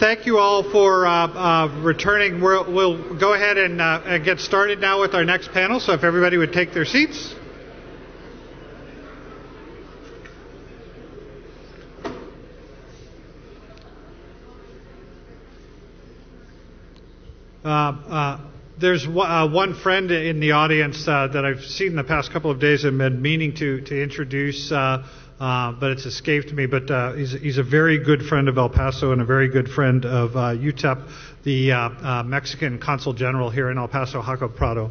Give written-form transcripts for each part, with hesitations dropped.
thank you all for returning. We'll go ahead and get started now with our next panel, so if everybody would take their seats. There's one friend in the audience that I've seen the past couple of days and been meaning to introduce, but it's escaped me. But he's a very good friend of El Paso and a very good friend of UTEP, the Mexican Consul General here in El Paso, Jacob Prado.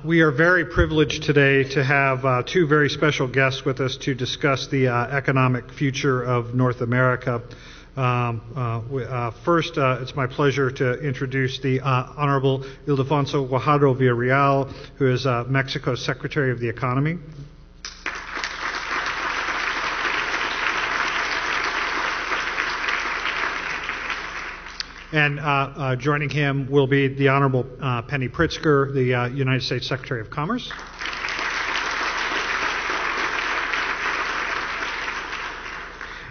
We are very privileged today to have two very special guests with us to discuss the economic future of North America. First, it's my pleasure to introduce the Honorable Ildefonso Guajardo Villarreal, who is Mexico's Secretary of the Economy. And joining him will be the Honorable Penny Pritzker, the United States Secretary of Commerce.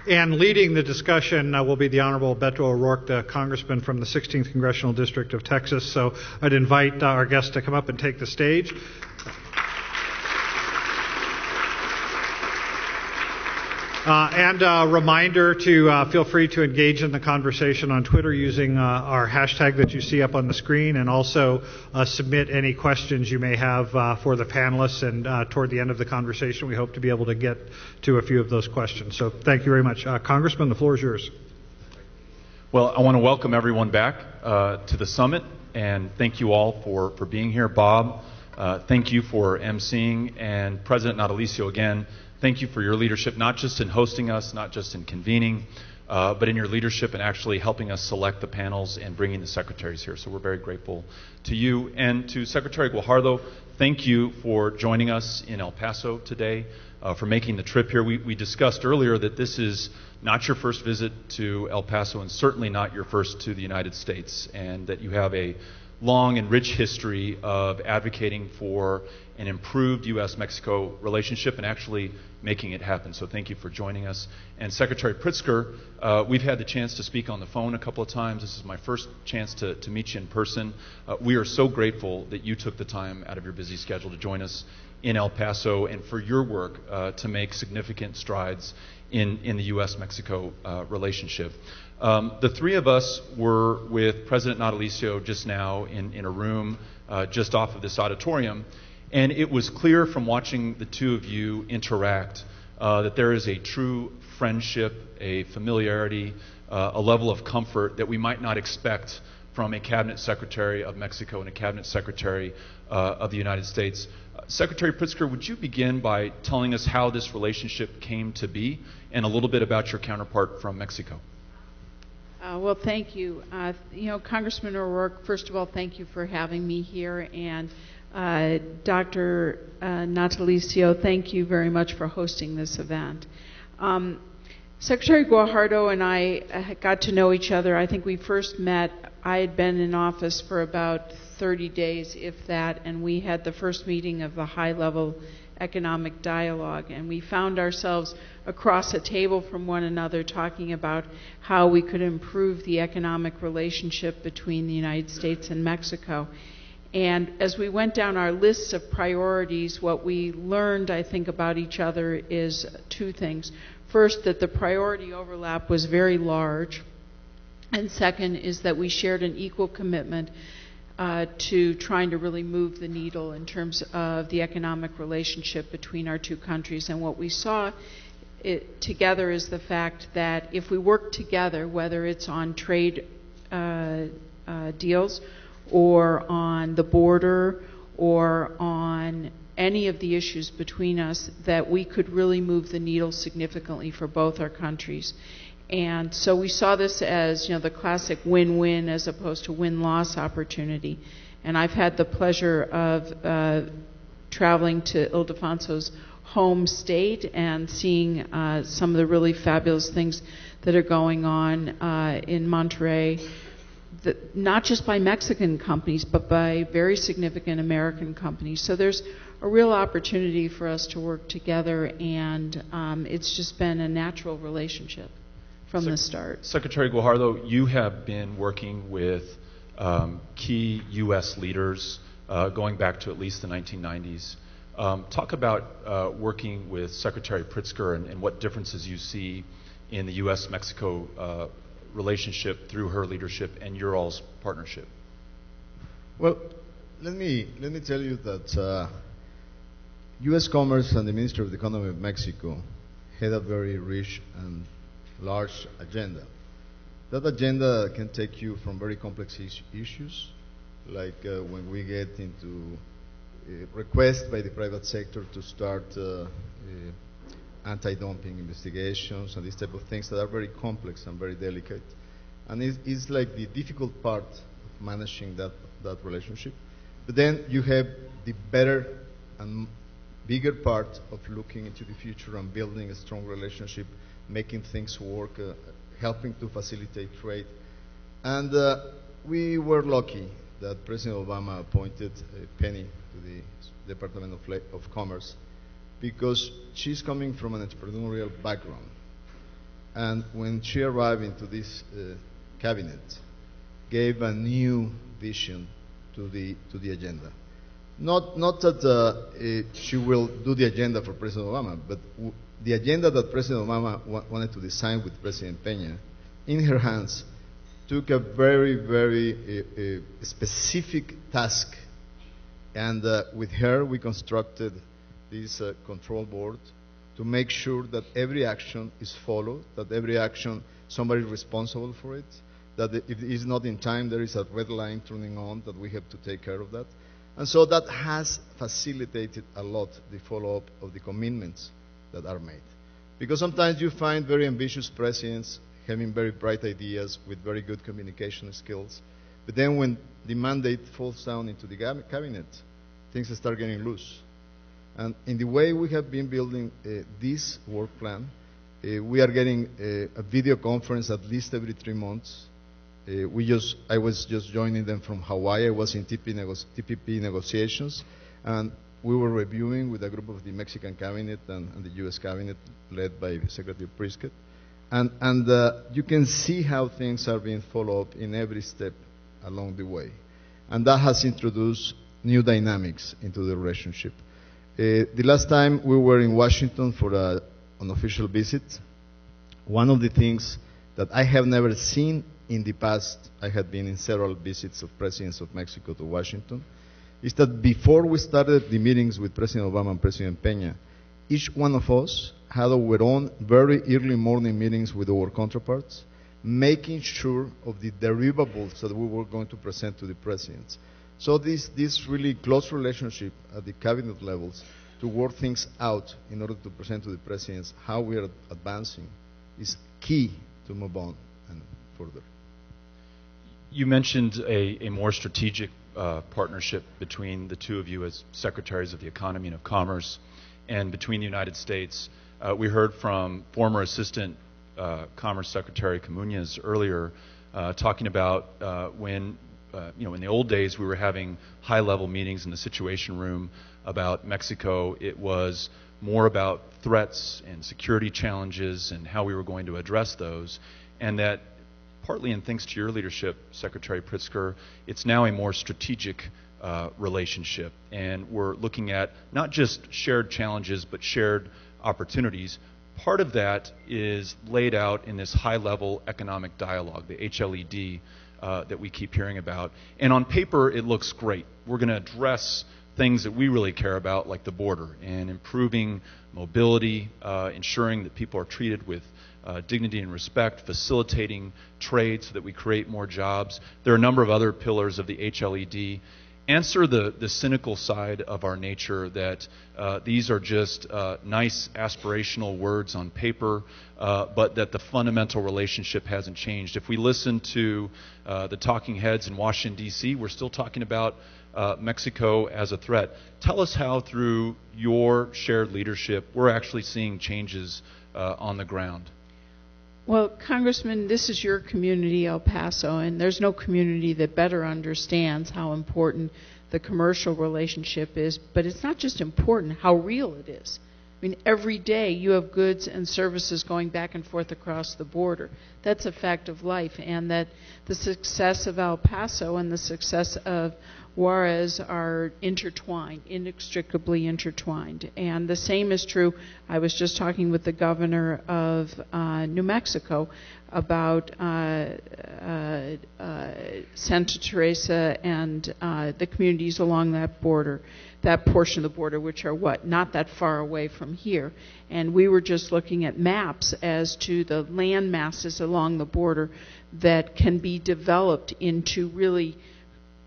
And leading the discussion will be the Honorable Beto O'Rourke, the Congressman from the 16th Congressional District of Texas. So I'd invite our guests to come up and take the stage. And a reminder to feel free to engage in the conversation on Twitter using our hashtag that you see up on the screen, and also submit any questions you may have for the panelists. And toward the end of the conversation, we hope to be able to get to a few of those questions. So thank you very much. Congressman, the floor is yours. Well, I want to welcome everyone back to the summit, and thank you all for being here. Bob, thank you for emceeing, and President Natalicio, again, thank you for your leadership, not just in hosting us, not just in convening, but in your leadership and actually helping us select the panels and bringing the secretaries here. So we're very grateful to you. And to Secretary Guajardo, thank you for joining us in El Paso today, for making the trip here. We discussed earlier that this is not your first visit to El Paso and certainly not your first to the United States, and that you have a long and rich history of advocating for an improved U.S.-Mexico relationship and actually making it happen. So thank you for joining us. And Secretary Pritzker, we've had the chance to speak on the phone a couple of times. This is my first chance to meet you in person. We are so grateful that you took the time out of your busy schedule to join us in El Paso and for your work to make significant strides in the U.S.-Mexico relationship. The three of us were with President Natalicio just now in a room just off of this auditorium, and it was clear from watching the two of you interact that there is a true friendship, a familiarity, a level of comfort that we might not expect from a Cabinet Secretary of Mexico and a Cabinet Secretary of the United States. Secretary Pritzker, would you begin by telling us how this relationship came to be and a little bit about your counterpart from Mexico? Well, thank you. Congressman O'Rourke, first of all, thank you for having me here. And Dr. Natalicio, thank you very much for hosting this event. Secretary Guajardo and I got to know each other. I think we first met, I had been in office for about 30 days, if that, and we had the first meeting of the high-level economic dialogue, and we found ourselves across a table from one another talking about how we could improve the economic relationship between the United States and Mexico. And as we went down our lists of priorities, what we learned, I think, about each other is two things. First, that the priority overlap was very large, and second is that we shared an equal commitment to trying to really move the needle in terms of the economic relationship between our two countries. And what we saw together is the fact that if we work together, whether it's on trade deals or on the border or on any of the issues between us, that we could really move the needle significantly for both our countries. And so we saw this as, the classic win-win as opposed to win-loss opportunity. And I've had the pleasure of traveling to Ildefonso's home state and seeing some of the really fabulous things that are going on in Monterrey, not just by Mexican companies, but by very significant American companies. So there's a real opportunity for us to work together, and it's just been a natural relationship from the start. Secretary Guajardo, you have been working with key U.S. leaders going back to at least the 1990s. Talk about working with Secretary Pritzker and what differences you see in the U.S.-Mexico relationship through her leadership and your all's partnership. Well, let me tell you that U.S. Commerce and the Ministry of the Economy of Mexico had a very rich and large agenda. That agenda can take you from very complex issues, like when we get into requests by the private sector to start anti-dumping investigations and these type of things that are very complex and very delicate. And it's like the difficult part of managing that relationship. But then you have the better and bigger part of looking into the future and building a strong relationship, making things work, helping to facilitate trade. And we were lucky that President Obama appointed Penny to the Department of Commerce, because she's coming from an entrepreneurial background. And when she arrived into this cabinet, gave a new vision to the agenda. Not that she will do the agenda for President Obama, but the agenda that President Obama wanted to design with President Peña in her hands took a very, very specific task. And with her, we constructed this control board to make sure that every action is followed, that every action, somebody is responsible for it, that if it is not in time, there is a red line turning on, that we have to take care of that. And so that has facilitated a lot the follow-up of the commitments that are made. Because sometimes you find very ambitious presidents having very bright ideas with very good communication skills, but then when the mandate falls down into the cabinet, things start getting loose. And in the way we have been building this work plan, we are getting a video conference at least every 3 months. I was just joining them from Hawaii. I was in TPP negotiations, and we were reviewing with a group of the Mexican cabinet and the U.S. cabinet led by Secretary Pritzker. And you can see how things are being followed up in every step along the way. And that has introduced new dynamics into the relationship. The last time we were in Washington for an official visit, one of the things that I have never seen in the past, I had been in several visits of presidents of Mexico to Washington, is that before we started the meetings with President Obama and President Peña, each one of us had our own very early morning meetings with our counterparts, making sure of the deliverables that we were going to present to the presidents. So this really close relationship at the cabinet levels to work things out in order to present to the presidents how we are advancing is key to move on and further. You mentioned a more strategic partnership between the two of you as Secretaries of the Economy and of Commerce, and between the United States. We heard from former Assistant Commerce Secretary Camuñez earlier talking about when, in the old days we were having high-level meetings in the Situation Room about Mexico. It was more about threats and security challenges and how we were going to address those, and that partly in thanks to your leadership, Secretary Pritzker, it's now a more strategic relationship, and we're looking at not just shared challenges but shared opportunities. Part of that is laid out in this high-level economic dialogue, the HLED, that we keep hearing about. And on paper, it looks great. We're going to address things that we really care about, like the border and improving mobility, ensuring that people are treated with dignity and respect, facilitating trade so that we create more jobs. There are a number of other pillars of the HLED. Answer the cynical side of our nature that these are just nice aspirational words on paper, but that the fundamental relationship hasn't changed. If we listen to the talking heads in Washington, D.C., we're still talking about Mexico as a threat. Tell us how, through your shared leadership, we're actually seeing changes on the ground. Well, Congressman, this is your community, El Paso, and there's no community that better understands how important the commercial relationship is, but it's not just important, how real it is. I mean, every day you have goods and services going back and forth across the border. That's a fact of life, and that the success of El Paso and the success of Juarez are intertwined, inextricably intertwined. And the same is true. I was just talking with the governor of New Mexico about Santa Teresa and the communities along that border, that portion of the border, which are not that far away from here. And we were just looking at maps as to the land masses along the border that can be developed into really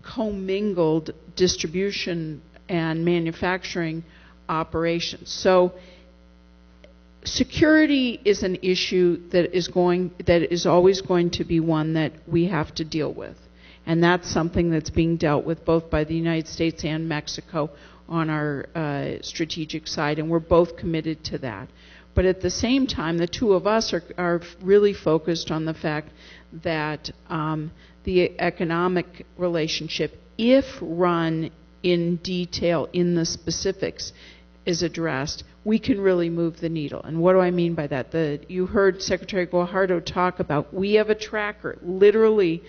commingled distribution and manufacturing operations. So security is an issue that is always going to be one that we have to deal with. And that's something that's being dealt with both by the United States and Mexico on our strategic side, and we're both committed to that. But at the same time, the two of us are really focused on the fact that the economic relationship, if run in detail in the specifics, is addressed, we can really move the needle. And what do I mean by that? You heard Secretary Guajardo talk about, we have a tracker. Literally,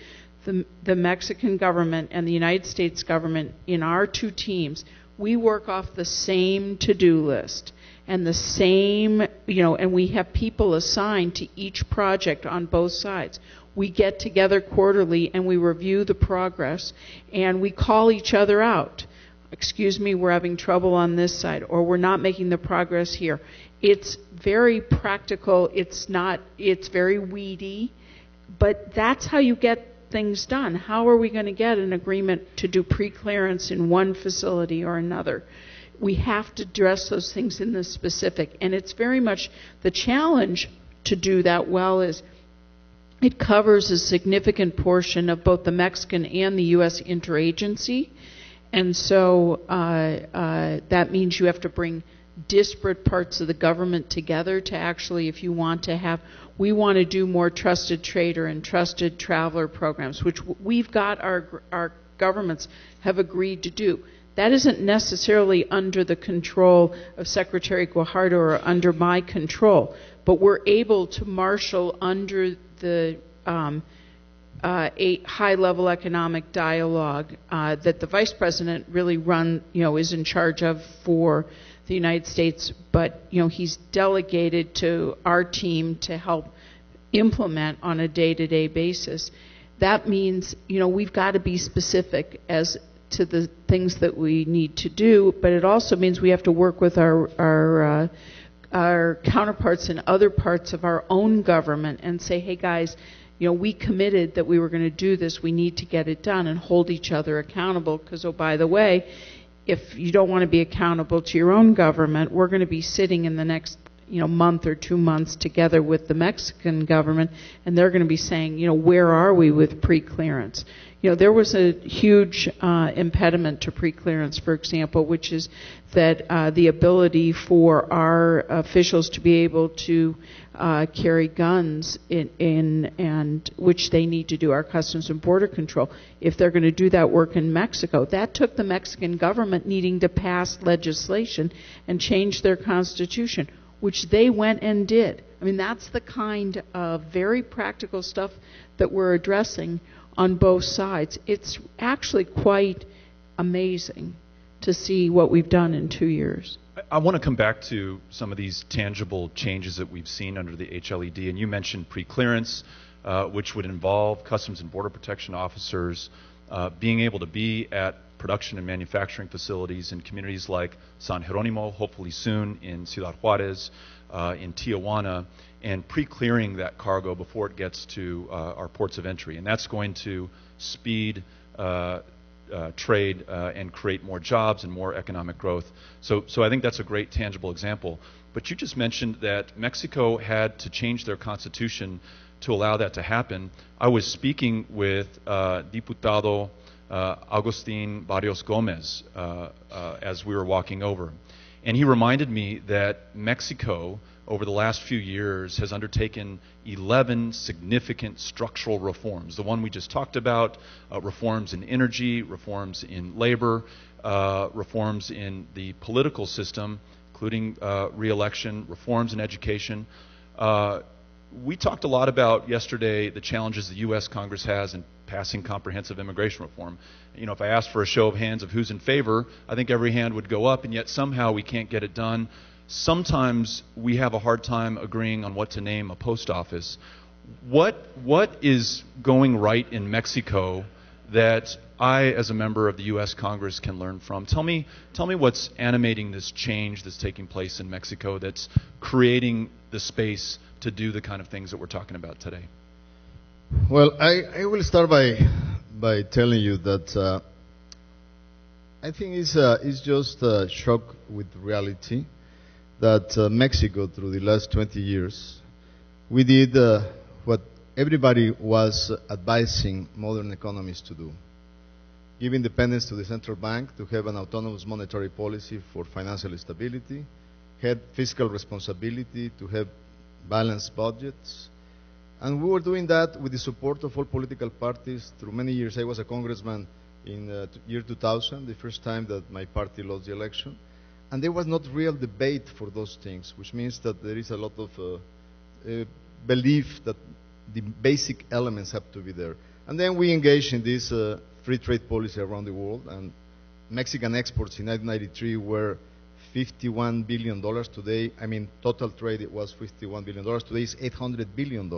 the Mexican government and the United States government, in our two teams, we work off the same to-do list and the same, and we have people assigned to each project on both sides. We get together quarterly and we review the progress and we call each other out. Excuse me, we're having trouble on this side, or we're not making the progress here. It's very practical. It's very weedy, but that's how you get things done. How are we going to get an agreement to do pre-clearance in one facility or another? We have to address those things in the specific, and it's very much the challenge to do that well is it covers a significant portion of both the Mexican and the U.S. interagency, and so that means you have to bring disparate parts of the government together to actually, if you want to have, we want to do more trusted trader and trusted traveler programs, which we've got our governments have agreed to do. That isn't necessarily under the control of Secretary Guajardo or under my control, but we're able to marshal under the a high-level economic dialogue that the Vice President really is in charge of for the United States, but he's delegated to our team to help implement on a day-to-day basis. That means we've got to be specific as to the things that we need to do, but it also means we have to work with our counterparts in other parts of our own government and say, hey guys, we committed that we were going to do this. We need to get it done and hold each other accountable because, oh, by the way, if you don't want to be accountable to your own government, we're going to be sitting in the next month or 2 months together with the Mexican government, and they're going to be saying, where are we with pre-clearance? There was a huge impediment to pre-clearance, for example, which is that the ability for our officials to be able to carry guns and which they need to do, our Customs and Border Control, if they're going to do that work in Mexico. That took the Mexican government needing to pass legislation and change their constitution, which they went and did. I mean, that's the kind of very practical stuff that we're addressing on both sides. It's actually quite amazing to see what we've done in 2 years. I want to come back to some of these tangible changes that we've seen under the HLED, and you mentioned pre-clearance, which would involve Customs and Border Protection officers being able to be at production and manufacturing facilities in communities like San Jeronimo, hopefully soon in Ciudad Juarez, in Tijuana, and pre-clearing that cargo before it gets to our ports of entry. And that's going to speed trade and create more jobs and more economic growth. So I think that's a great tangible example. But you just mentioned that Mexico had to change their constitution to allow that to happen. I was speaking with Diputado Agustin Barrios Gomez as we were walking over. And he reminded me that Mexico, over the last few years, has undertaken 11 significant structural reforms. The one we just talked about, reforms in energy, reforms in labor, reforms in the political system, including re-election, reforms in education. We talked a lot about yesterday the challenges the U.S. Congress has in passing comprehensive immigration reform. You know, if I asked for a show of hands of who's in favor, I think every hand would go up, and yet somehow we can't get it done. Sometimes we have a hard time agreeing on what to name a post office. What is going right in Mexico that I, as a member of the U.S. Congress, can learn from? Tell me what's animating this change that's taking place in Mexico that's creating the space to do the kind of things that we're talking about today. Well, I will start by telling you that I think it's just a shock with reality that Mexico, through the last 20 years, we did what everybody was advising modern economies to do. Give independence to the central bank to have an autonomous monetary policy for financial stability, had fiscal responsibility to have balanced budgets. And we were doing that with the support of all political parties through many years. I was a congressman in year 2000, the first time that my party lost the election. And there was not real debate for those things, which means that there is a lot of belief that the basic elements have to be there. And then we engaged in this free trade policy around the world. And Mexican exports in 1993 were $51 billion. Today, I mean, total trade, it was $51 billion. Today it's $800 billion.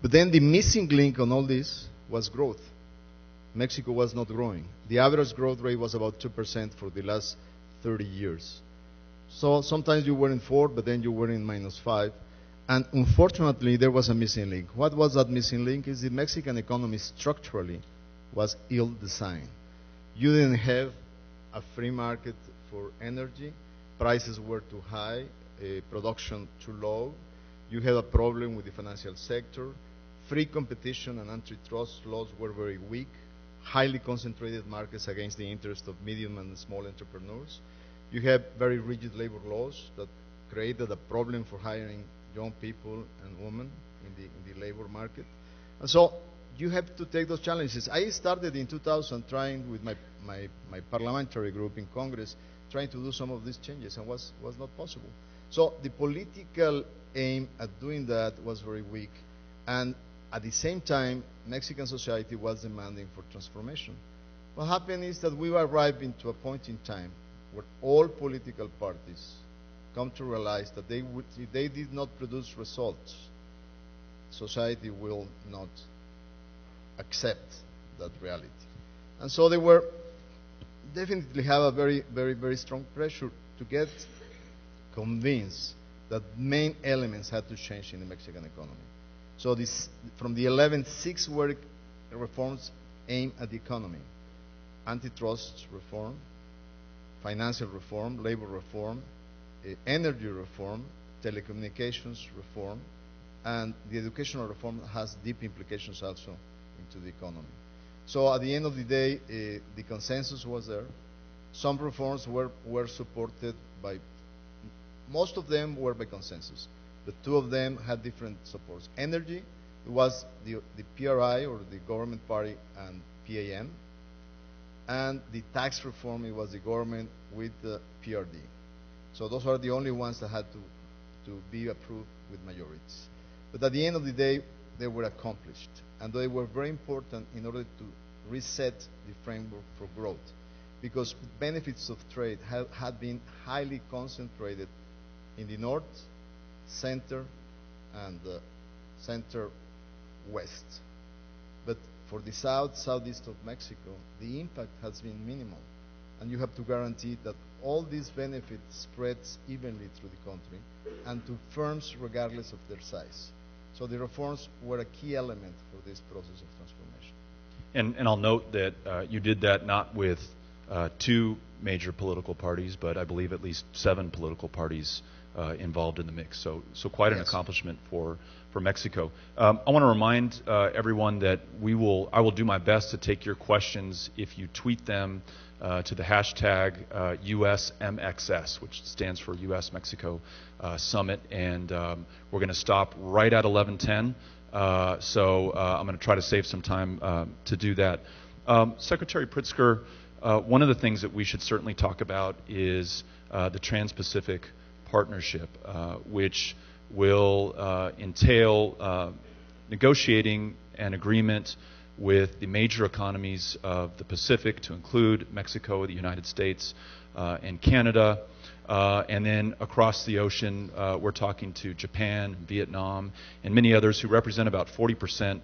But then the missing link on all this was growth. Mexico was not growing. The average growth rate was about 2% for the last 30 years. So sometimes you were in 4, but then you were in -5. And unfortunately, there was a missing link. What was that missing link? Is the Mexican economy structurally was ill-designed. You didn't have a free market for energy. Prices were too high, production too low. You had a problem with the financial sector. Free competition and antitrust laws were very weak. Highly concentrated markets against the interest of medium and small entrepreneurs. You have very rigid labor laws that created a problem for hiring young people and women in the labor market. And so you have to take those challenges. I started in 2000 trying with my parliamentary group in Congress, trying to do some of these changes, and was not possible. So the political aim at doing that was very weak. And at the same time, Mexican society was demanding for transformation. What happened is that we arrived into a point in time where all political parties come to realize that if they did not produce results, society will not accept that reality. And so they were definitely have a very, very, very strong pressure to get convinced that main elements had to change in the Mexican economy. So from the 11, 6 were reforms aimed at the economy. Antitrust reform, financial reform, labor reform, energy reform, telecommunications reform, and the educational reform has deep implications also into the economy. So at the end of the day, the consensus was there. Some reforms were supported by, most of them were by consensus, but 2 of them had different supports. Energy, it was the PRI, or the government party, and PAN. And the tax reform, it was the government with the PRD. So those are the only ones that had to be approved with majorities. But at the end of the day, they were accomplished. And they were very important in order to reset the framework for growth. Because benefits of trade had been highly concentrated in the north, center, and center-west. But for the southeast of Mexico, the impact has been minimal. And you have to guarantee that all these benefits spreads evenly through the country and to firms regardless of their size. So the reforms were a key element for this process of transformation. And I'll note that you did that not with 2 major political parties, but I believe at least 7 political parties involved in the mix. So quite an accomplishment for Mexico. I want to remind everyone that I will do my best to take your questions if you tweet them to the hashtag USMXS, which stands for U.S.-Mexico Summit, and we're going to stop right at 11:10. So I'm going to try to save some time to do that. Secretary Pritzker, one of the things that we should certainly talk about is the Trans-Pacific Partnership, which will entail negotiating an agreement with the major economies of the Pacific, to include Mexico, the United States, and Canada. And then across the ocean, we're talking to Japan, Vietnam, and many others who represent about 40%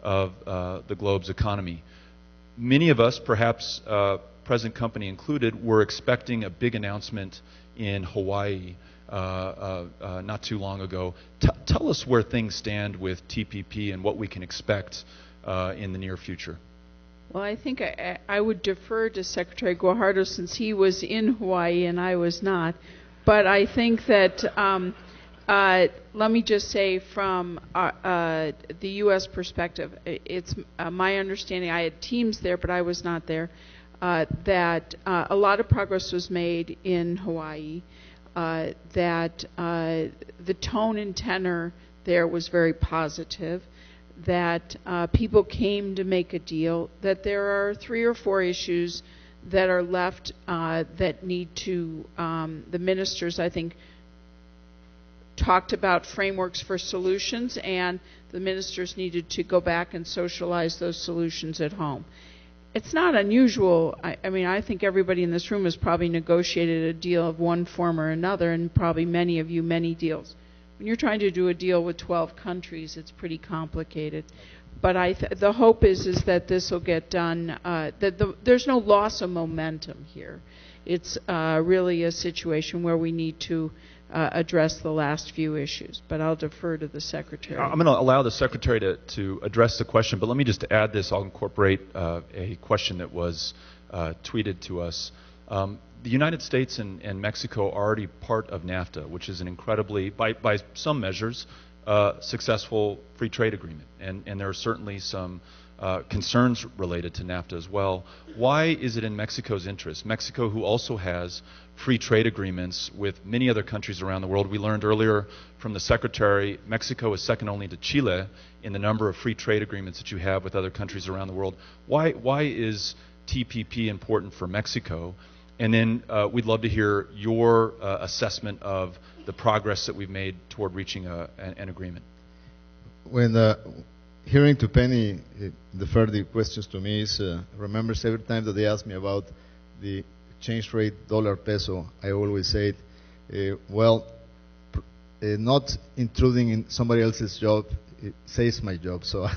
of the globe's economy. Many of us, perhaps present company included, were expecting a big announcement in Hawaii not too long ago. Tell us where things stand with TPP and what we can expect in the near future. Well, I think I would defer to Secretary Guajardo since he was in Hawaii and I was not. But I think that, let me just say from the U.S. perspective, it's my understanding, I had teams there, but I was not there, that a lot of progress was made in Hawaii, that the tone and tenor there was very positive, that people came to make a deal, that there are 3 or 4 issues that are left that need to, the ministers, I think, talked about frameworks for solutions, and the ministers needed to go back and socialize those solutions at home. It's not unusual. I mean, I think everybody in this room has probably negotiated a deal of one form or another, and probably many of you, many deals. When you're trying to do a deal with 12 countries, it's pretty complicated. But the hope is that this will get done, there's no loss of momentum here. It's really a situation where we need to address the last few issues. But I'll defer to the Secretary. I'm going to allow the Secretary to address the question, but let me just add this. I'll incorporate a question that was tweeted to us. The United States and Mexico are already part of NAFTA, which is an incredibly, by some measures, successful free trade agreement. And there are certainly some concerns related to NAFTA as well. Why is it in Mexico's interest? Mexico, who also has free trade agreements with many other countries around the world. We learned earlier from the Secretary, Mexico is second only to Chile in the number of free trade agreements that you have with other countries around the world. Why is TPP important for Mexico? And then we'd love to hear your assessment of the progress that we've made toward reaching an agreement. When hearing to Penny defer the questions to me, remembers every time that they ask me about the exchange rate dollar-peso, I always say, not intruding in somebody else's job, it saves my job, so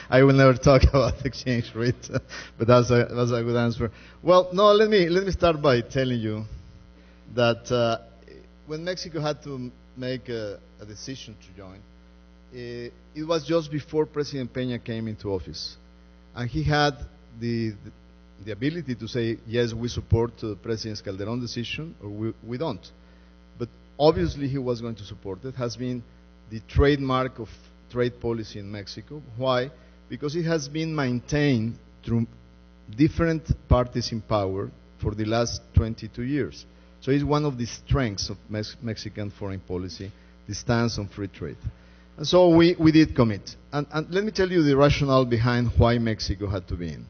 I will never talk about exchange rate, but that's a good answer. Well, no, let me start by telling you that when Mexico had to make a decision to join, it was just before President Peña came into office, and he had the ability to say, yes, we support President Calderón's decision, or we don't. But obviously he was going to support it. Has been the trademark of trade policy in Mexico. Why? Because it has been maintained through different parties in power for the last 22 years. So it's one of the strengths of Mexican foreign policy, the stance on free trade. And so we did commit. And let me tell you the rationale behind why Mexico had to be in.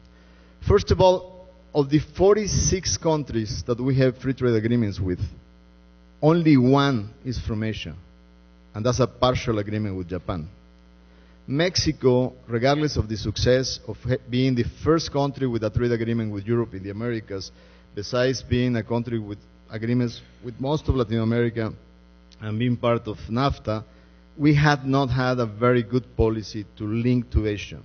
First of all, of the 46 countries that we have free trade agreements with, only one is from Asia, and that's a partial agreement with Japan. Mexico, regardless of the success of being the first country with a trade agreement with Europe in the Americas, besides being a country with agreements with most of Latin America and being part of NAFTA, we had not had a very good policy to link to Asia.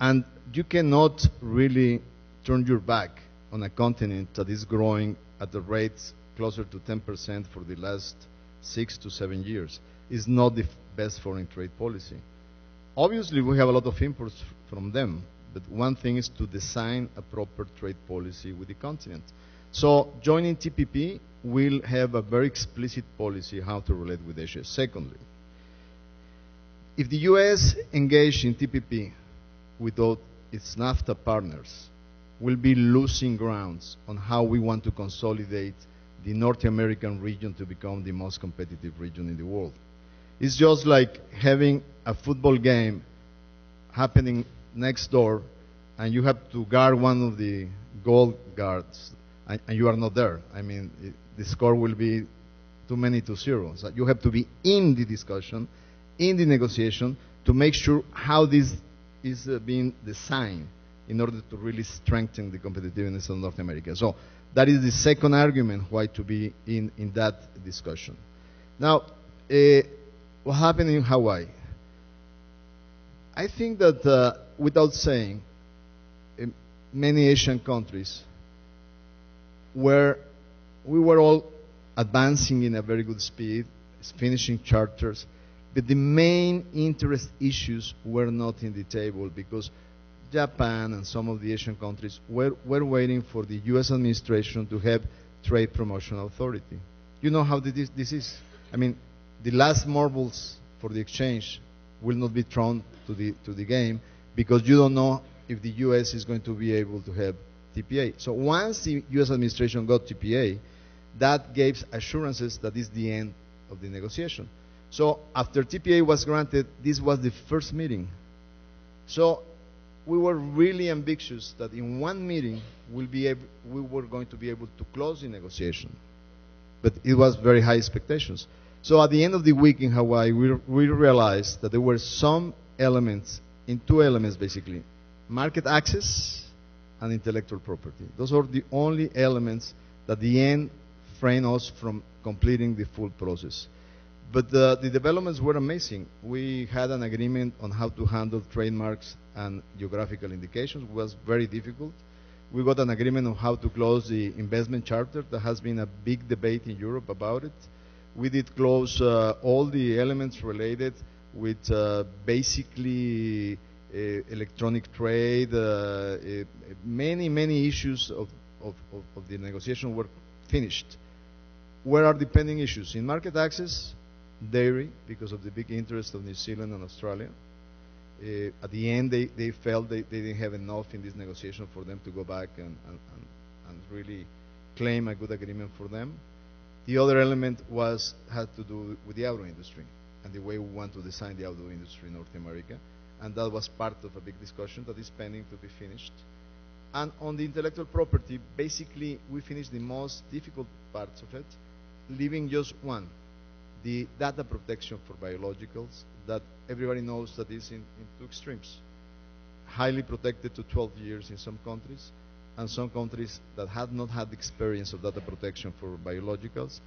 And you cannot really turn your back on a continent that is growing at the rates closer to 10% for the last 6 to 7 years. It's not the best foreign trade policy. Obviously, we have a lot of imports from them, but one thing is to design a proper trade policy with the continent. So joining TPP will have a very explicit policy how to relate with Asia. Secondly, if the U.S. engaged in TPP without its NAFTA partners, we'll be losing grounds on how we want to consolidate the North American region to become the most competitive region in the world. It's just like having a football game happening next door, and you have to guard one of the goal guards, and you are not there. I mean, the score will be too many to 0. So you have to be in the discussion, in the negotiation, to make sure how this is being designed in order to really strengthen the competitiveness of North America. So that is the second argument why to be in that discussion. Now, what happened in Hawaii? I think that without saying, many Asian countries where we were all advancing in a very good speed, finishing charters, but the main interest issues were not in the table because Japan and some of the Asian countries were waiting for the U.S. administration to have trade promotion authority. You know how this is. I mean, the last marbles for the exchange will not be thrown to the game because you don't know if the U.S. is going to be able to have TPA. So once the U.S. administration got TPA, that gave assurances that is the end of the negotiation. So after TPA was granted, this was the first meeting. So we were really ambitious that in one meeting we were going to be able to close the negotiation. But it was very high expectations. So at the end of the week in Hawaii, we realized that there were some elements, in two elements basically, market access and intellectual property. Those are the only elements that at the end framed us from completing the full process. But the developments were amazing. We had an agreement on how to handle trademarks and geographical indications. It was very difficult. We got an agreement on how to close the investment charter. There has been a big debate in Europe about it. We did close all the elements related with basically electronic trade. Many issues of the negotiation were finished. Where are the pending issues? In market access, dairy, because of the big interest of New Zealand and Australia. At the end, they felt they didn't have enough in this negotiation for them to go back and really claim a good agreement for them. The other element had to do with the auto industry and the way we want to design the auto industry in North America. And that was part of a big discussion that is pending to be finished. And on the intellectual property, basically, we finished the most difficult parts of it, leaving just one. The data protection for biologicals that everybody knows that is in two extremes. Highly protected to 12 years in some countries, and some countries that have not had experience of data protection for biologicals,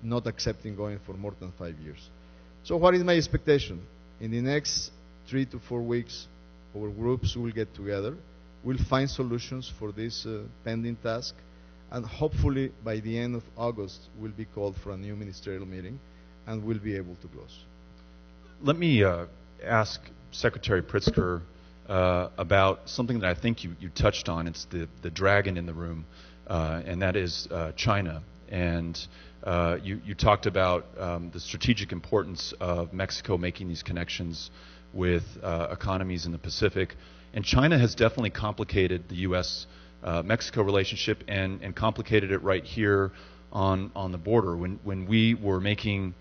not accepting going for more than 5 years. So what is my expectation? In the next 3 to 4 weeks, our groups will get together. We'll find solutions for this pending task, and hopefully by the end of August, we'll be called for a new ministerial meeting, and we'll be able to close. Let me ask Secretary Pritzker about something that I think you touched on. It's the dragon in the room, and that is China. And you talked about the strategic importance of Mexico making these connections with economies in the Pacific. And China has definitely complicated the U.S.-Mexico relationship and complicated it right here on the border. When we were making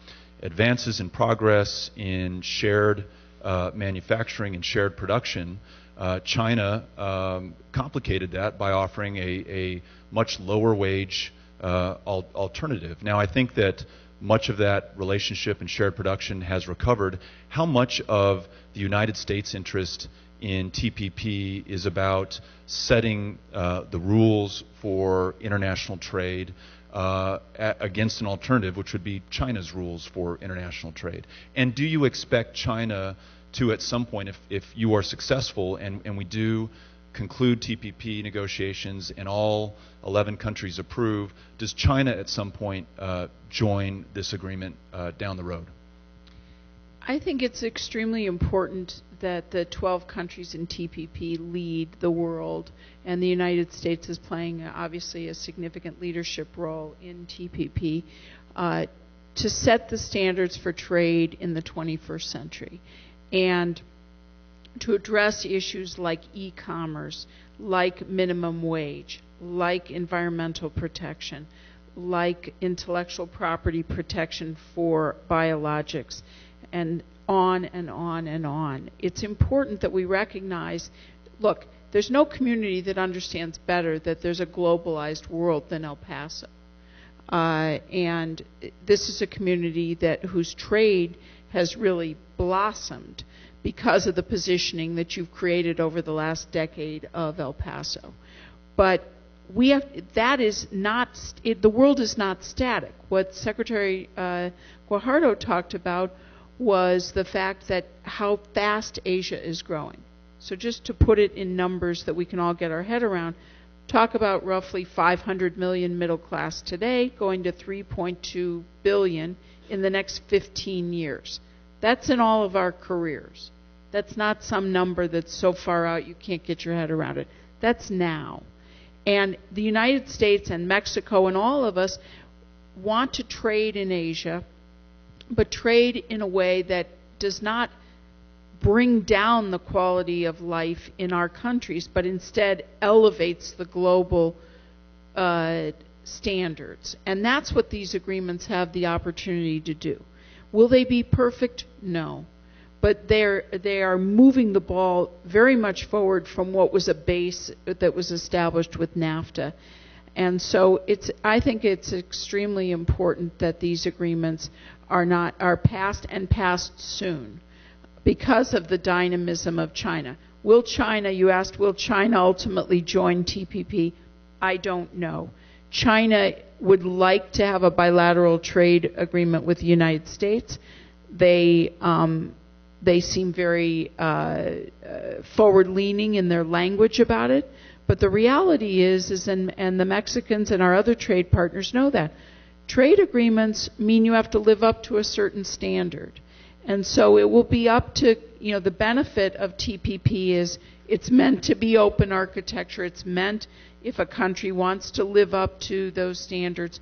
advances in progress in shared manufacturing and shared production, China complicated that by offering a much lower wage alternative. Now, I think that much of that relationship and shared production has recovered. How much of the United States' interest in TPP is about setting the rules for international trade against an alternative, which would be China's rules for international trade? And do you expect China to, at some point, if you are successful and we do conclude TPP negotiations and all 11 countries approve, does China at some point join this agreement down the road? I think it's extremely important that the 12 countries in TPP lead the world, and the United States is playing obviously a significant leadership role in TPP to set the standards for trade in the 21st century and to address issues like e-commerce, like minimum wage, like environmental protection, like intellectual property protection for biologics, and on and on and on. It's important that we recognize, look, there's no community that understands better that there's a globalized world than El Paso. And this is a community whose trade has really blossomed because of the positioning that you've created over the last decade of El Paso. But the world is not static. What Secretary Guajardo talked about was the fact that how fast Asia is growing. So just to put it in numbers that we can all get our head around, talk about roughly 500 million middle class today going to 3.2 billion in the next 15 years. That's in all of our careers. That's not some number that's so far out you can't get your head around it. That's now. And the United States and Mexico and all of us want to trade in Asia, but trade in a way that does not bring down the quality of life in our countries, but instead elevates the global standards. And that's what these agreements have the opportunity to do. Will they be perfect? No. But they are moving the ball very much forward from what was a base that was established with NAFTA. And so I think it's extremely important that these agreements are passed and passed soon because of the dynamism of China. You asked, will China ultimately join TPP? I don't know. China would like to have a bilateral trade agreement with the United States. They seem very forward-leaning in their language about it. But the reality is and the Mexicans and our other trade partners know that, trade agreements mean you have to live up to a certain standard. And so it will be up to, the benefit of TPP is it's meant to be open architecture. It's meant if a country wants to live up to those standards,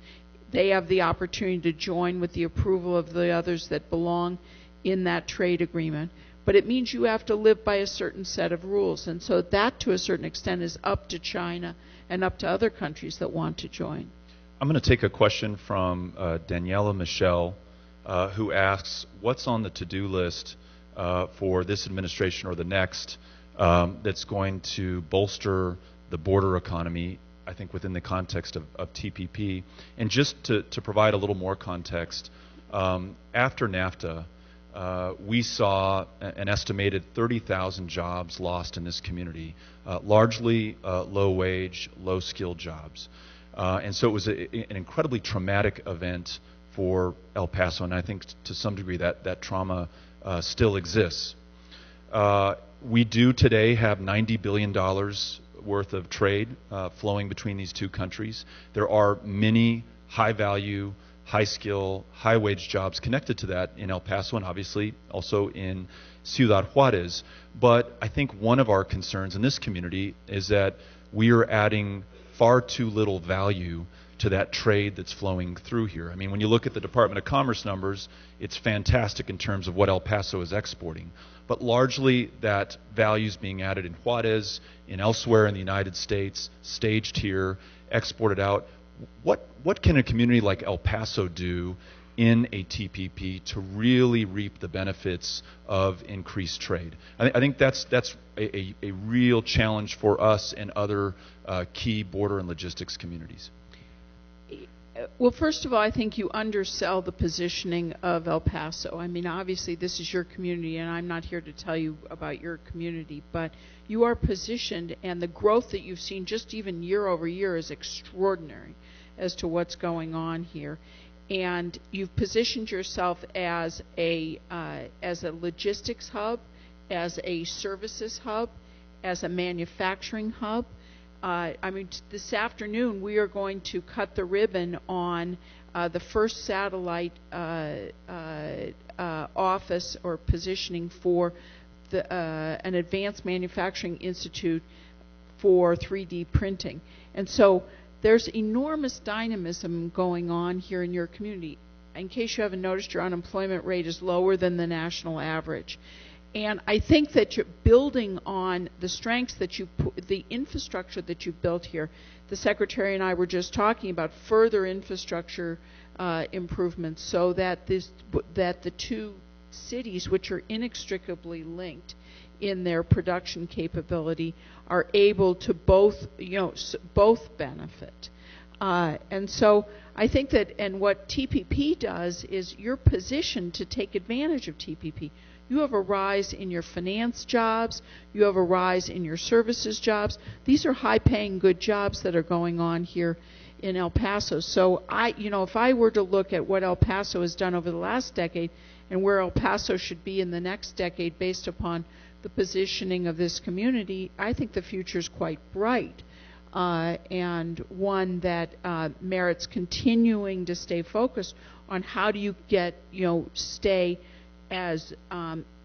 they have the opportunity to join with the approval of the others that belong in that trade agreement. But it means you have to live by a certain set of rules. And so that, to a certain extent, is up to China and up to other countries that want to join. I'm going to take a question from Daniela Michelle, who asks, what's on the to-do list for this administration or the next that's going to bolster the border economy, I think within the context of TPP? And just to provide a little more context, after NAFTA, we saw an estimated 30,000 jobs lost in this community, largely low-wage, low-skilled jobs. And so it was an incredibly traumatic event for El Paso, and I think to some degree that trauma still exists. We do today have $90 billion worth of trade flowing between these two countries. There are many high-value, high-skill, high-wage jobs connected to that in El Paso and obviously also in Ciudad Juarez. But I think one of our concerns in this community is that we are adding far too little value to that trade that's flowing through here. I mean, when you look at the Department of Commerce numbers, it's fantastic in terms of what El Paso is exporting. But largely that value is being added in Juarez, in elsewhere in the United States, staged here, exported out. What can a community like El Paso do in a TPP to really reap the benefits of increased trade? I think that's a real challenge for us and other key border and logistics communities. Well, first of all, I think you undersell the positioning of El Paso. I mean, obviously, this is your community, and I'm not here to tell you about your community, but you are positioned, and the growth that you've seen just even year over year is extraordinary as to what's going on here. And you've positioned yourself as a logistics hub, as a services hub, as a manufacturing hub. this afternoon we are going to cut the ribbon on the first satellite office or positioning for an advanced manufacturing institute for 3D printing. And so there's enormous dynamism going on here in your community. In case you haven't noticed, your unemployment rate is lower than the national average. And I think that you're building on the strengths that the infrastructure that you've built here. The Secretary and I were just talking about further infrastructure improvements so that the two cities, which are inextricably linked in their production capability, are able to both benefit. And so I think that, and what TPP does is you're positioned to take advantage of TPP. You have a rise in your finance jobs. You have a rise in your services jobs. These are high-paying, good jobs that are going on here in El Paso. So if I were to look at what El Paso has done over the last decade and where El Paso should be in the next decade based upon the positioning of this community, I think the future is quite bright. And one that merits continuing to stay focused on how do you stay as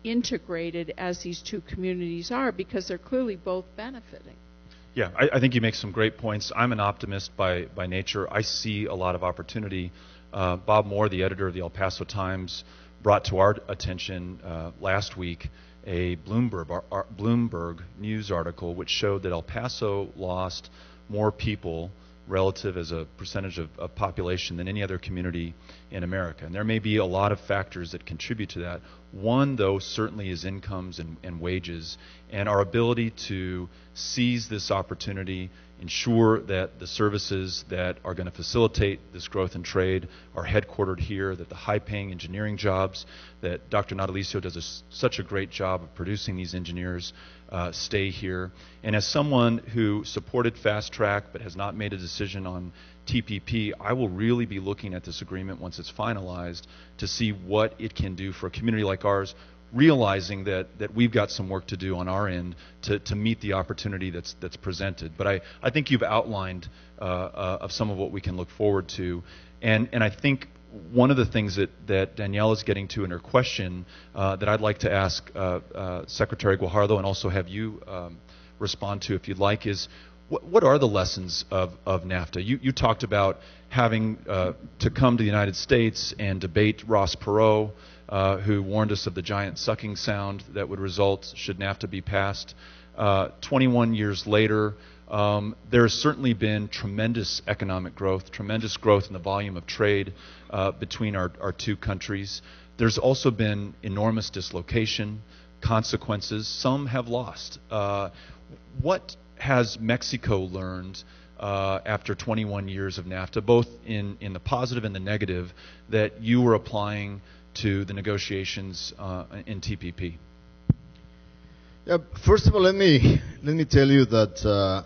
integrated as these two communities are, because they're clearly both benefiting. Yeah, I think you make some great points. I'm an optimist by nature. I see a lot of opportunity. Bob Moore, the editor of the El Paso Times, brought to our attention last week a Bloomberg News article which showed that El Paso lost more people relative as a percentage of population than any other community in America. And there may be a lot of factors that contribute to that. One, though, certainly is incomes and wages, and our ability to seize this opportunity, ensure that the services that are going to facilitate this growth in trade are headquartered here, that the high-paying engineering jobs that Dr. Natalicio does such a great job of producing these engineers stay here. And as someone who supported Fast Track but has not made a decision on TPP, I will really be looking at this agreement once it's finalized to see what it can do for a community like ours, realizing that we've got some work to do on our end to meet the opportunity that's presented. But I think you've outlined of some of what we can look forward to. And I think one of the things that Danielle is getting to in her question that I'd like to ask Secretary Guajardo and also have you respond to if you'd like is, what are the lessons of NAFTA? You talked about having to come to the United States and debate Ross Perot, who warned us of the giant sucking sound that would result should NAFTA be passed. 21 years later, there has certainly been tremendous economic growth, tremendous growth in the volume of trade between our two countries. There's also been enormous dislocation, consequences. Some have lost. What has Mexico learned after 21 years of NAFTA, both in the positive and the negative, that you were applying to the negotiations in TPP? Yeah, first of all, let me tell you that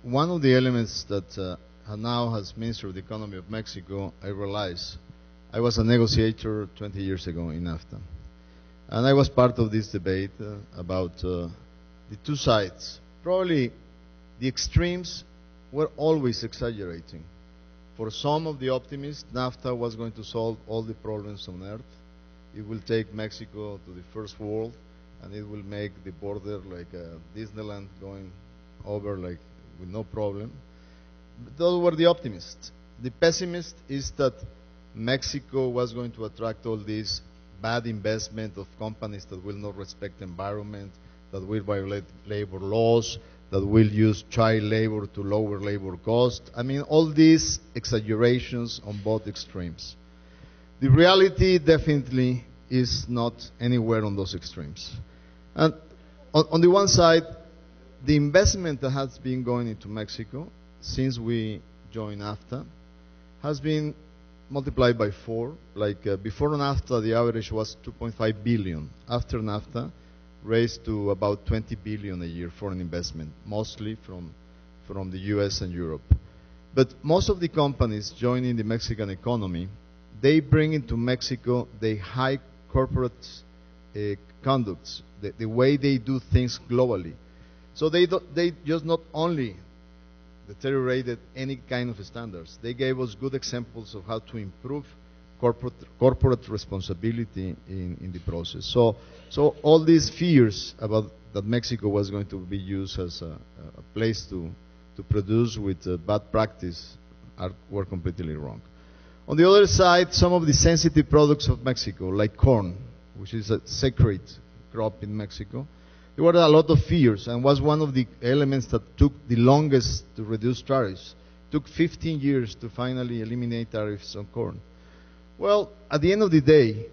one of the elements that now as Minister of the Economy of Mexico, I realize I was a negotiator 20 years ago in NAFTA. And I was part of this debate about the two sides. Probably the extremes were always exaggerating. For some of the optimists, NAFTA was going to solve all the problems on earth. It will take Mexico to the first world, and it will make the border like Disneyland going over like with no problem. Those were the optimists. The pessimist is that Mexico was going to attract all this bad investment of companies that will not respect the environment, that will violate labor laws, that will use child labor to lower labor costs. I mean, all these exaggerations on both extremes. The reality definitely is not anywhere on those extremes. And on the one side, the investment that has been going into Mexico since we joined NAFTA has been multiplied by 4. Like before NAFTA, the average was 2.5 billion. After NAFTA, raised to about 20 billion a year foreign investment, mostly from the US and Europe. But most of the companies joining the Mexican economy, they bring into Mexico the high corporate conducts, the way they do things globally. So they just not only deteriorated any kind of standards. They gave us good examples of how to improve corporate responsibility in the process. So all these fears about that Mexico was going to be used as a place to produce with bad practice were completely wrong. On the other side, some of the sensitive products of Mexico, like corn, which is a sacred crop in Mexico, there were a lot of fears and was one of the elements that took the longest to reduce tariffs. It took 15 years to finally eliminate tariffs on corn. Well, at the end of the day,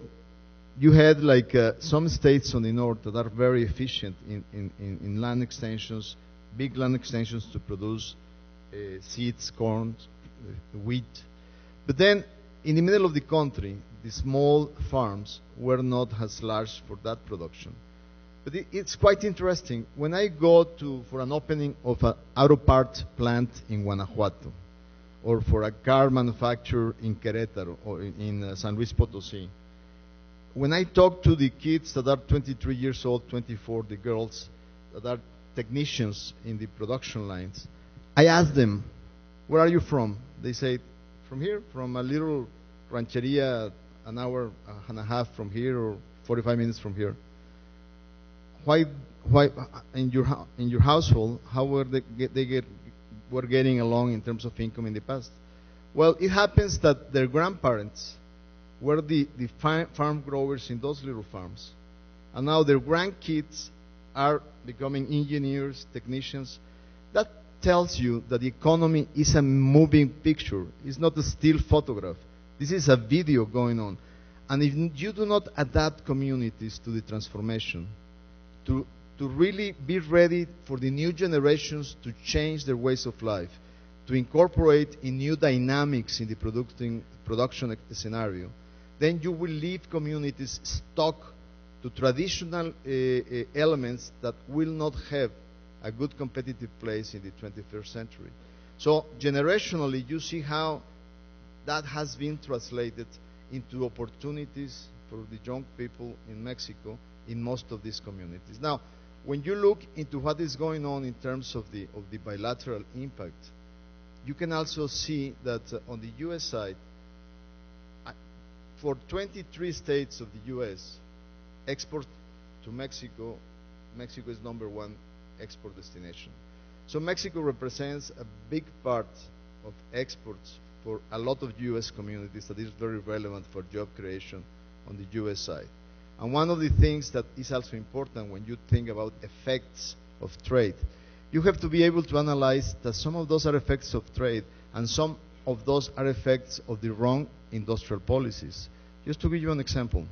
you had like some states on the north that are very efficient in land extensions, big land extensions to produce seeds, corn, wheat. But then, in the middle of the country, the small farms were not as large for that production. But it's quite interesting. When I go for an opening of an auto part plant in Guanajuato, or for a car manufacturer in Querétaro, or in San Luis Potosí, when I talk to the kids that are 23 years old, 24, the girls that are technicians in the production lines, I ask them, where are you from? They say, from here, from a little rancheria, an hour and a half from here, or 45 minutes from here. Why in your household, how were were getting along in terms of income in the past? Well, it happens that their grandparents were the farm growers in those little farms, and now their grandkids are becoming engineers, technicians. That tells you that the economy is a moving picture. It's not a still photograph. This is a video going on. And if you do not adapt communities to the transformation, to really be ready for the new generations to change their ways of life, to incorporate in new dynamics in the production scenario, then you will leave communities stuck to traditional elements that will not have a good competitive place in the 21st century. So generationally, you see how that has been translated into opportunities for the young people in Mexico in most of these communities. Now, when you look into what is going on in terms of the bilateral impact, you can also see that on the U.S. side, for 23 states of the U.S., export to Mexico, Mexico is #1 export destination. So Mexico represents a big part of exports for a lot of U.S. communities that is very relevant for job creation on the U.S. side. And one of the things that is also important when you think about effects of trade, you have to be able to analyze that some of those are effects of trade and some of those are effects of the wrong industrial policies. Just to give you an example,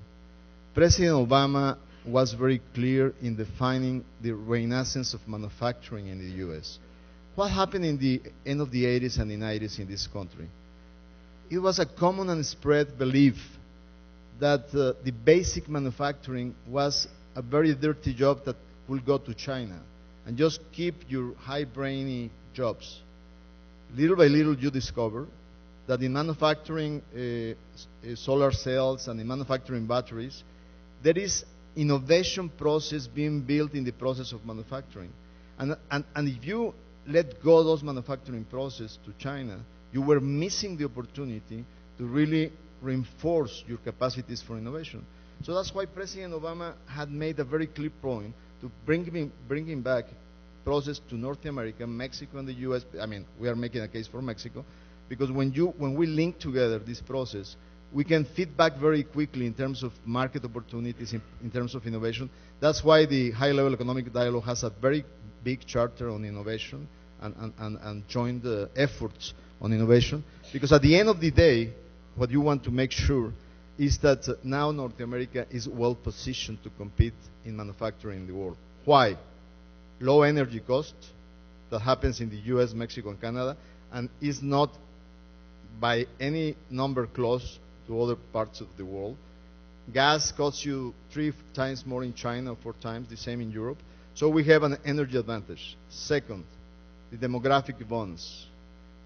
President Obama was very clear in defining the renaissance of manufacturing in the U.S. What happened in the end of the 80s and the 90s in this country? It was a common and spread belief that the basic manufacturing was a very dirty job that will go to China and just keep your high-brainy jobs. Little by little you discover that in manufacturing solar cells and in manufacturing batteries, there is innovation process being built in the process of manufacturing. And if you let go those manufacturing process to China, you were missing the opportunity to really reinforce your capacities for innovation. So that's why President Obama had made a very clear point to bringing back process to North America, Mexico, and the U.S. I mean, we are making a case for Mexico, because when we link together this process, we can feedback very quickly in terms of market opportunities, in terms of innovation. That's why the high-level economic dialogue has a very big charter on innovation and joint efforts on innovation, because at the end of the day, what you want to make sure is that now North America is well positioned to compete in manufacturing in the world. Why? Low energy cost that happens in the US, Mexico, and Canada, and is not by any number close to other parts of the world. Gas costs you 3 times more in China, 4 times, the same in Europe. So we have an energy advantage. Second, the demographic bonds.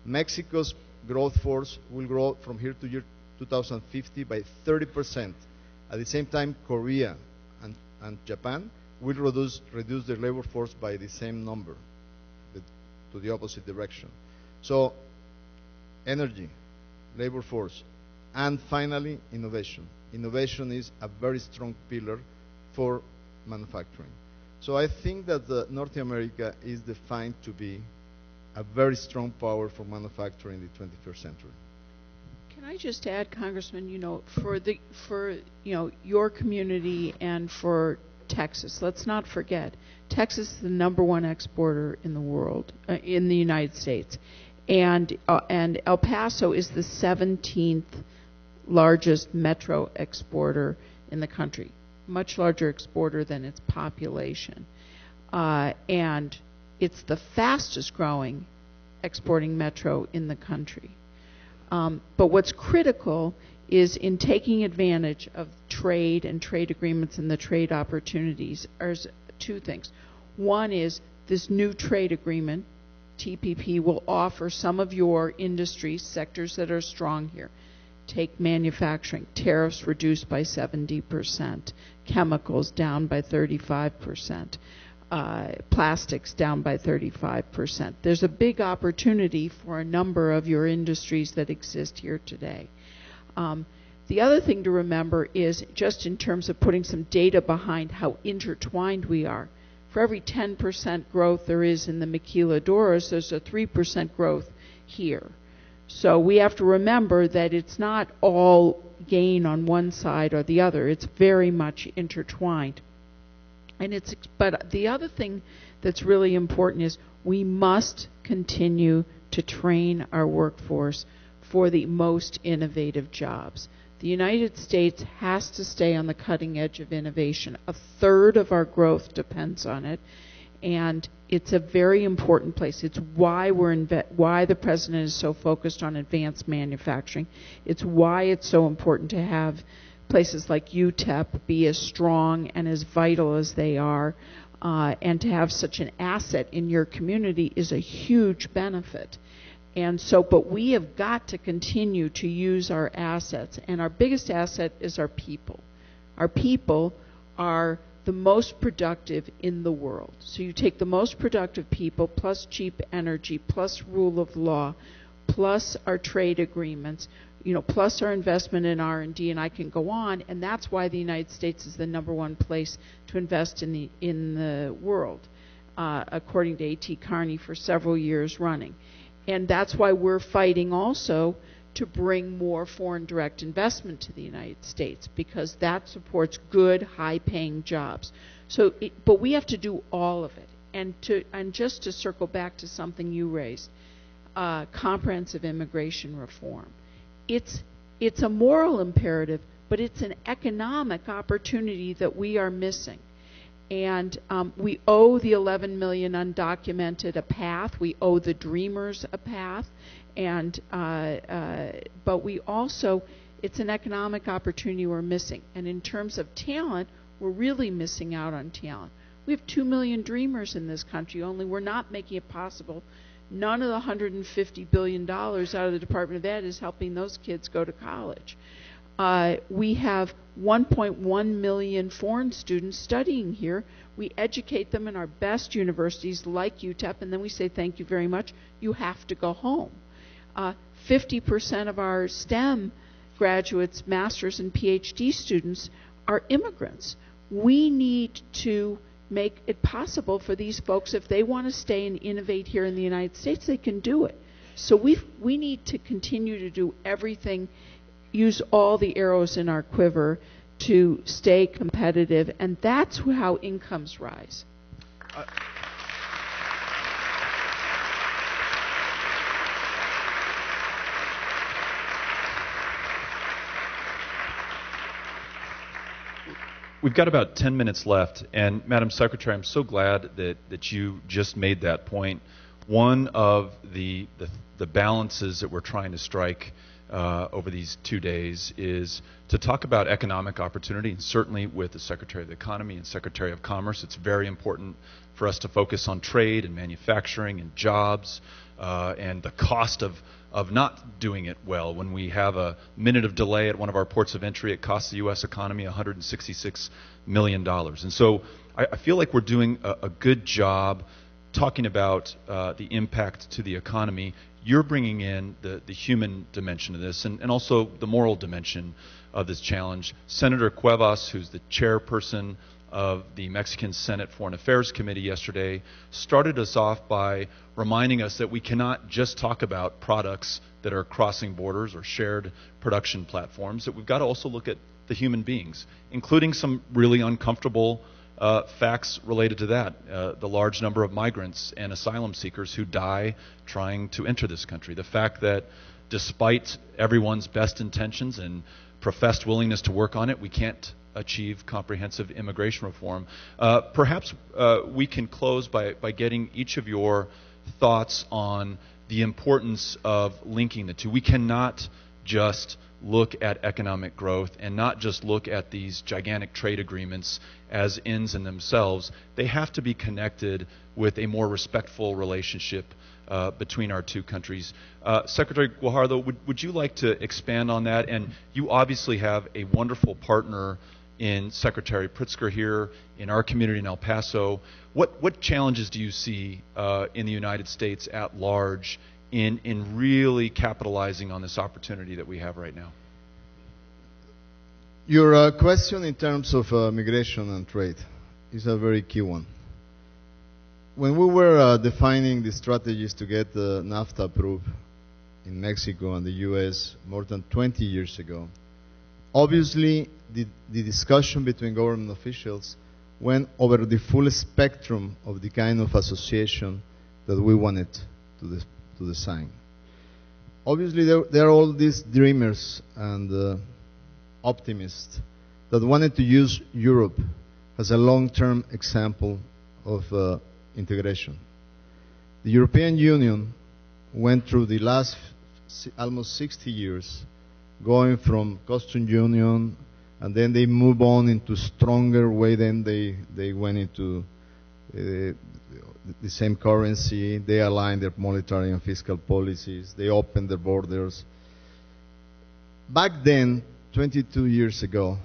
Mexico's growth force will grow from here to year 2050 by 30%. At the same time, Korea and Japan will reduce their labor force by the same number, to the opposite direction. So, energy, labor force, and finally, innovation. Innovation is a very strong pillar for manufacturing. So I think that North America is defined to be a very strong power for manufacturing in the 21st century. Can I just add, Congressman, for your community and for Texas, let's not forget, Texas is the #1 exporter in the world, in the United States, and El Paso is the 17th largest metro exporter in the country, much larger exporter than its population, and it's the fastest growing exporting metro in the country. But what's critical is in taking advantage of trade and trade agreements and the trade opportunities are two things. One is this new trade agreement, TPP, will offer some of your industry sectors that are strong here. Take manufacturing, tariffs reduced by 70%, chemicals down by 35%, plastics down by 35%. There's a big opportunity for a number of your industries that exist here today. The other thing to remember is, just in terms of putting some data behind how intertwined we are, for every 10% growth there is in the maquiladoras, there's a 3% growth here. So we have to remember that it's not all gain on one side or the other. It's very much intertwined. But the other thing that's really important is we must continue to train our workforce for the most innovative jobs. The United States has to stay on the cutting edge of innovation. A third of our growth depends on it, and it's a very important place. It's why why the president is so focused on advanced manufacturing. It's why it's so important to have places like UTEP be as strong and as vital as they are, and to have such an asset in your community is a huge benefit. And so, but we have got to continue to use our assets, and our biggest asset is our people. Our people are the most productive in the world. So you take the most productive people, plus cheap energy, plus rule of law, plus our trade agreements, plus our investment in R&D, and I can go on, and that's why the United States is the #1 place to invest in the world, according to A.T. Kearney, for several years running. And that's why we're fighting also to bring more foreign direct investment to the United States, because that supports good, high-paying jobs. But we have to do all of it. And just to circle back to something you raised, comprehensive immigration reform. It's a moral imperative, but it's an economic opportunity that we are missing. And we owe the 11 million undocumented a path. We owe the dreamers a path. And but we also, it's an economic opportunity we're missing. And in terms of talent, we're really missing out on talent. We have 2 million dreamers in this country, only we're not making it possible. None of the $150 billion out of the Department of Ed is helping those kids go to college. We have 1.1 million foreign students studying here. We educate them in our best universities like UTEP, and then we say, thank you very much, you have to go home. 50% of our STEM graduates, master's and PhD students are immigrants. We need to make it possible for these folks, if they want to stay and innovate here in the United States, they can do it. So we need to continue to do everything, use all the arrows in our quiver to stay competitive, and that's how incomes rise. We've got about 10 minutes left, and Madam Secretary, I'm so glad that you just made that point. One of the balances that we're trying to strike over these 2 days is to talk about economic opportunity, and certainly with the Secretary of the Economy and Secretary of Commerce, it's very important for us to focus on trade and manufacturing and jobs and the cost of not doing it well. When we have a minute of delay at one of our ports of entry, it costs the U.S. economy $166 million. And so I feel like we're doing a good job talking about the impact to the economy. you're bringing in the human dimension of this and also the moral dimension of this challenge. Senator Cuevas, who's the chairperson of the Mexican Senate Foreign Affairs Committee yesterday, started us off by reminding us that we cannot just talk about products that are crossing borders or shared production platforms, that we've got to also look at the human beings, including some really uncomfortable facts related to that. The large number of migrants and asylum seekers who die trying to enter this country. The fact that despite everyone's best intentions and professed willingness to work on it, we can't achieve comprehensive immigration reform. Perhaps we can close by getting each of your thoughts on the importance of linking the two. We cannot just look at economic growth and not just look at these gigantic trade agreements as ends in themselves. They have to be connected with a more respectful relationship between our two countries. Secretary Guajardo, would you like to expand on that? And you obviously have a wonderful partner in Secretary Pritzker here, in our community in El Paso. What challenges do you see in the United States at large in really capitalizing on this opportunity that we have right now? Your question in terms of migration and trade is a very key one. When we were defining the strategies to get NAFTA approved in Mexico and the U.S. more than 20 years ago, obviously the discussion between government officials went over the full spectrum of the kind of association that we wanted to design. Obviously there are all these dreamers and optimists that wanted to use Europe as a long-term example of integration. The European Union went through the last almost 60 years going from customs union, and then they move on into stronger way. Then they went into the same currency. They aligned their monetary and fiscal policies. They opened their borders. Back then, 22 years ago,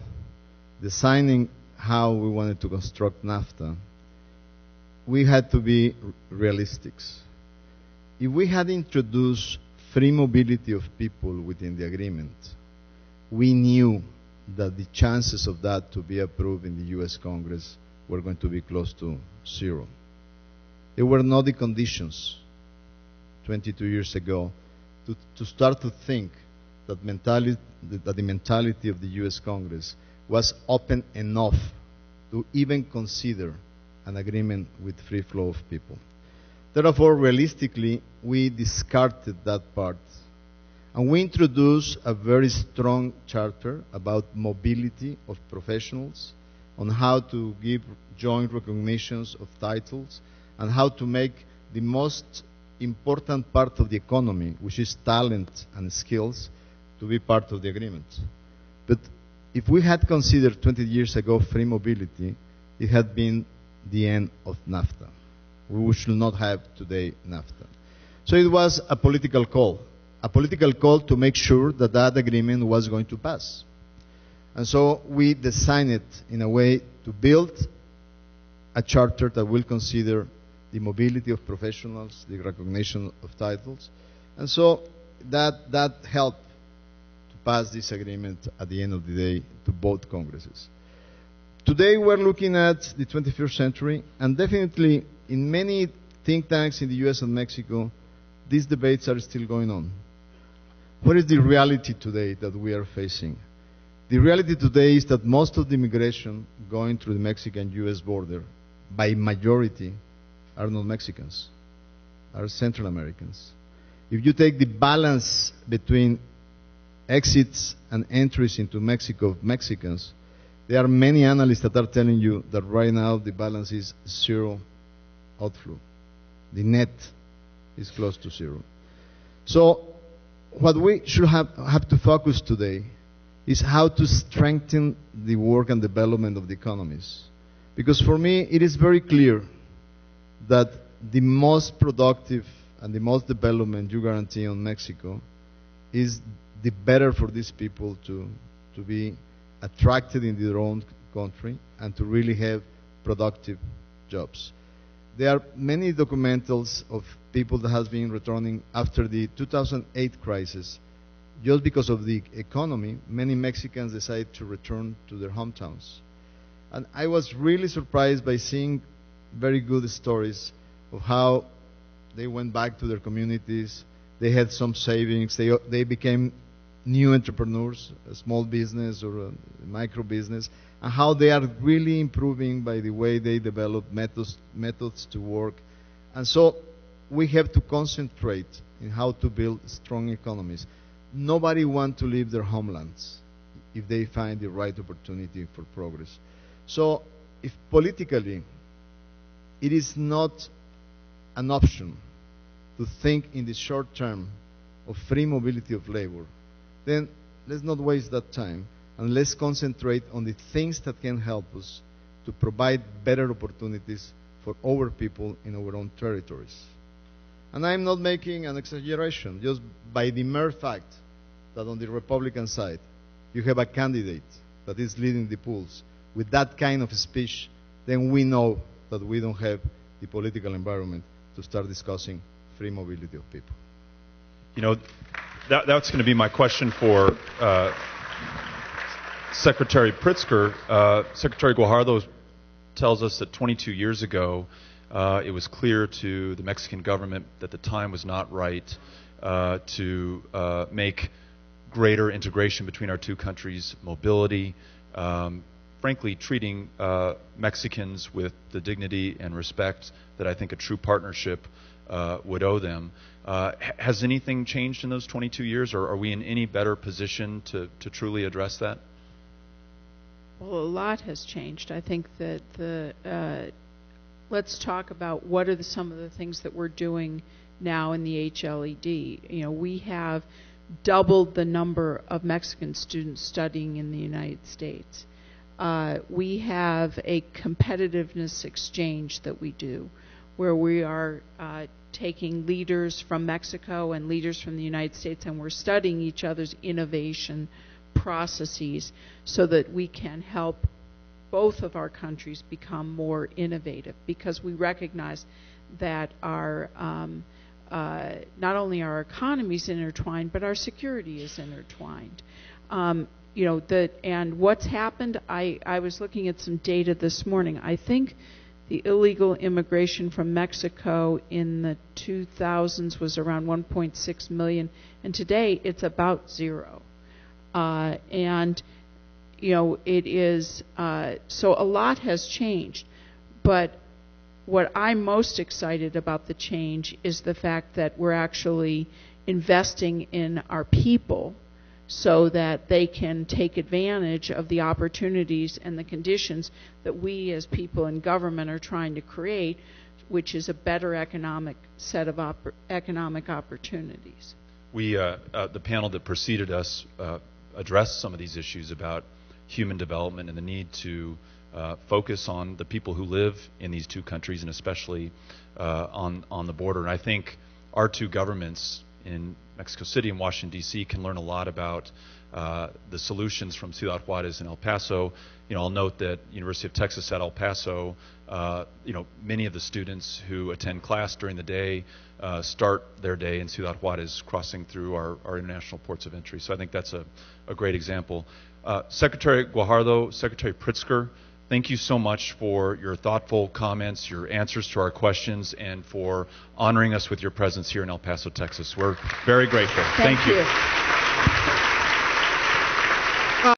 designing how we wanted to construct NAFTA, we had to be realistic. If we had introduced free mobility of people within the agreement, we knew that the chances of that to be approved in the U.S. Congress were going to be close to zero. There were not the conditions 22 years ago to start to think that the mentality of the U.S. Congress was open enough to even consider an agreement with free flow of people. Therefore, realistically, we discarded that part. And we introduced a very strong charter about mobility of professionals, on how to give joint recognitions of titles, and how to make the most important part of the economy, which is talent and skills, to be part of the agreement. But if we had considered 20 years ago free mobility, it had been the end of NAFTA. We should not have today NAFTA. So it was a political call to make sure that that agreement was going to pass. And so we designed it in a way to build a charter that will consider the mobility of professionals, the recognition of titles. And so that helped to pass this agreement at the end of the day to both Congresses. Today we're looking at the 21st century, and definitely in many think tanks in the US and Mexico, these debates are still going on. What is the reality today that we are facing? The reality today is that most of the immigration going through the Mexican-US border, by majority, are not Mexicans, are Central Americans. If you take the balance between exits and entries into Mexico of Mexicans, there are many analysts that are telling you that right now the balance is zero outflow. The net is close to zero. So what we should have to focus today is how to strengthen the work and development of the economies. Because for me, it is very clear that the most productive and the most development you guarantee on Mexico is the better for these people to be attracted in their own country and to really have productive jobs. there are many documentals of people that has been returning after the 2008 crisis. Just because of the economy, many Mexicans decided to return to their hometowns. And I was really surprised by seeing very good stories of how they went back to their communities. They had some savings. They became new entrepreneurs, a small business or a micro business, and how they are really improving by the way they develop methods to work. And so we have to concentrate in how to build strong economies. Nobody wants to leave their homelands if they find the right opportunity for progress. So if politically it is not an option to think in the short term of free mobility of labor, then let's not waste that time, and let's concentrate on the things that can help us to provide better opportunities for our people in our own territories. And I'm not making an exaggeration, just by the mere fact that on the Republican side you have a candidate that is leading the polls with that kind of speech, then we know that we don't have the political environment to start discussing free mobility of people. You know, that's going to be my question for Secretary Pritzker. Secretary Guajardo tells us that 22 years ago, it was clear to the Mexican government that the time was not right to make greater integration between our two countries, mobility, frankly, treating Mexicans with the dignity and respect that I think a true partnership would owe them. Has anything changed in those 22 years, or are we in any better position to truly address that? Well, a lot has changed. I think that let's talk about what are some of the things that we're doing now in the HLED. You know, we have doubled the number of Mexican students studying in the United States. We have a competitiveness exchange that we do, where we are taking leaders from Mexico and leaders from the United States, and we're studying each other's innovation processes so that we can help both of our countries become more innovative, because we recognize that our not only our economies intertwined, but our security is intertwined. You know, and what's happened, I was looking at some data this morning. I think the illegal immigration from Mexico in the 2000s was around 1.6 million, and today it's about 0. And, you know, it is, so a lot has changed. But what I'm most excited about the change is the fact that we're actually investing in our people so that they can take advantage of the opportunities and the conditions that we as people in government are trying to create, which is a better economic set of economic opportunities. We, the panel that preceded us, addressed some of these issues about human development and the need to focus on the people who live in these two countries, and especially on the border. And I think our two governments in Mexico City and Washington, D.C. can learn a lot about the solutions from Ciudad Juarez and El Paso. You know, I'll note that University of Texas at El Paso, you know, many of the students who attend class during the day start their day in Ciudad Juarez, crossing through our international ports of entry. So I think that's a great example. Secretary Guajardo, Secretary Pritzker, thank you so much for your thoughtful comments, your answers to our questions, and for honoring us with your presence here in El Paso, Texas. We're very grateful. Thank you.